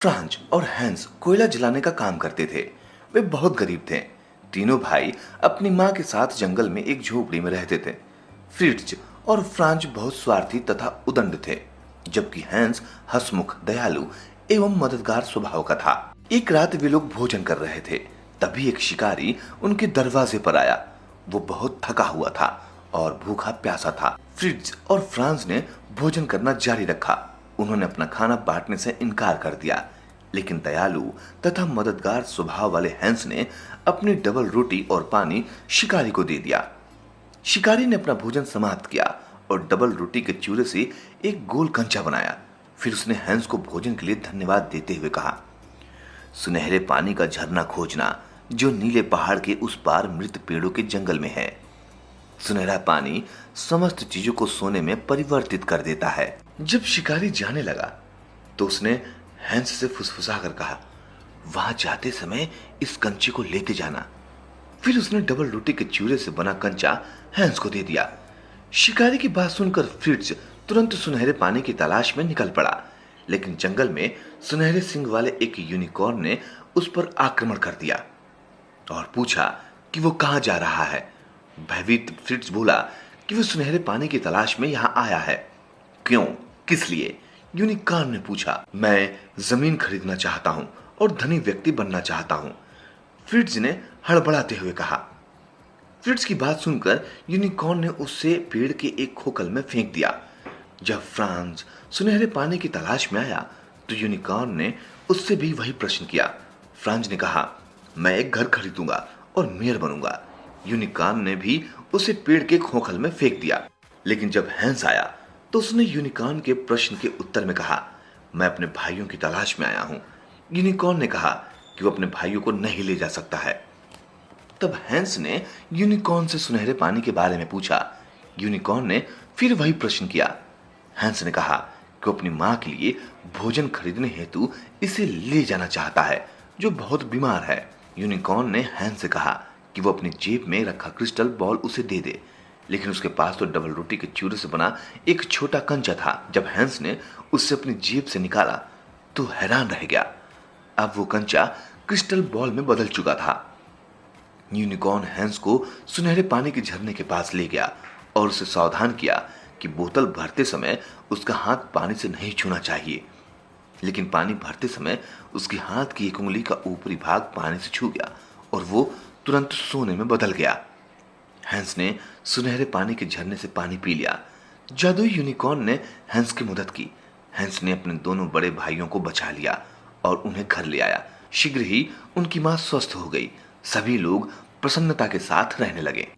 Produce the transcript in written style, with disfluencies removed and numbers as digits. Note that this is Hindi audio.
फ्रांज और हैंस कोयला जलाने का काम करते थे। वे बहुत गरीब थे। तीनों भाई अपनी माँ के साथ जंगल में एक झोपड़ी में रहते थे। फ्रिट्ज और फ्रांज बहुत स्वार्थी तथा उदंड थे, जबकि हैंस हंसमुख, दयालु एवं मददगार स्वभाव का था। एक रात वे लोग भोजन कर रहे थे, तभी एक शिकारी उनके दरवाजे पर आया। वो बहुत थका हुआ था और भूखा प्यासा था। फ्रिट्ज और फ्रांज ने भोजन करना जारी रखा। उन्होंने अपना खाना बांटने से इनकार कर दिया, लेकिन दयालु तथा मददगार स्वभाव वाले हैंस ने अपनी डबल रोटी और पानी शिकारी को दे दिया। शिकारी ने अपना भोजन समाप्त किया और डबल रोटी के चूरे से एक गोल कंचा बनाया। फिर उसने हैंस को भोजन के लिए धन्यवाद देते हुए कहा, सुनहरे पानी का झरना खोजना जो नीले पहाड़ के उस पार मृत पेड़ों के जंगल में है। सुनहरा पानी समस्त चीजों को सोने में परिवर्तित कर देता है। जब शिकारी जाने लगा तो उसने हैंस से फुसफुसाकर कहा, वहां जाते समय इस कंचे को लेते जाना। फिर उसने डबल रोटी के चूरे से बना कंचा हैंस को दे दिया। शिकारी की बात सुनकर फ्रिट्ज तुरंत सुनहरे पानी की तलाश में निकल पड़ा, लेकिन जंगल में सुनहरे सिंग वाले एक यूनिकॉर्न ने उस पर आक्रमण कर दिया और पूछा कि वो कहां जा रहा है। भयभीत फ्रिट्ज बोला कि वो सुनहरे पानी की तलाश में यहां आया है। क्यों, किस लिए? यूनिकॉर्न ने पूछा। मैं जमीन खरीदना चाहता हूं और धनी व्यक्ति बनना चाहता हूं, फ्रिट्ज ने हड़बड़ाते हुए कहा। फ्रिट्ज की बात सुनकर यूनिकॉर्न ने उससे पेड़ के एक खोखल में फेंक दिया। जब फ्रांज सुनहरे पानी की तलाश में आया तो यूनिकॉर्न ने उससे भी वही प्रश्न किया। फ्रांज ने कहा, मैं एक घर खरीदूंगा और मेयर बनूंगा। यूनिकॉर्न ने भी उसे पेड़ के खोखल में फेंक दिया। लेकिन जब हैंस आया तो उसने यूनिकॉर्न के प्रश्न के उत्तर में कहा, मैं अपने भाइयों की तलाश में आया हूं। यूनिकॉर्न ने कहा कि वो अपने भाइयों को नहीं ले जा सकता है। तब हैंस ने यूनिकॉर्न से सुनहरे पानी के बारे में पूछा। यूनिकॉर्न ने फिर वही प्रश्न किया। हैंस ने कहा कि वो अपनी मां के लिए भोजन खरीदने हेतु इसे ले जाना चाहता है, जो बहुत बीमार है। यूनिकॉर्न ने हैंस से कहा कि वो अपनी जेब में रखा क्रिस्टल बॉल उसे दे दे, लेकिन उसके पास तो डबल रोटी के चूरे से बना एक छोटा कंचा था। जब हैंस ने उससे अपनी जेब से निकाला तो हैरान रह गया। अब वो कंचा क्रिस्टल बॉल में बदल चुका था। यूनिकॉर्न हैंस को सुनहरे पानी के झरने के पास ले गया और उसे सावधान किया कि बोतल भरते समय उसका हाथ पानी से नहीं छूना चाहिए। लेकिन पानी भरते समय उसके हाथ की एक उंगली का ऊपरी भाग पानी से छू गया और वो तुरंत सोने में बदल गया। हैंस ने सुनहरे पानी के झरने से पानी पी लिया। जादुई यूनिकॉर्न ने हैंस की मदद की। हैंस ने अपने दोनों बड़े भाइयों को बचा लिया और उन्हें घर ले आया। शीघ्र ही उनकी मां स्वस्थ हो गई। सभी लोग प्रसन्नता के साथ रहने लगे।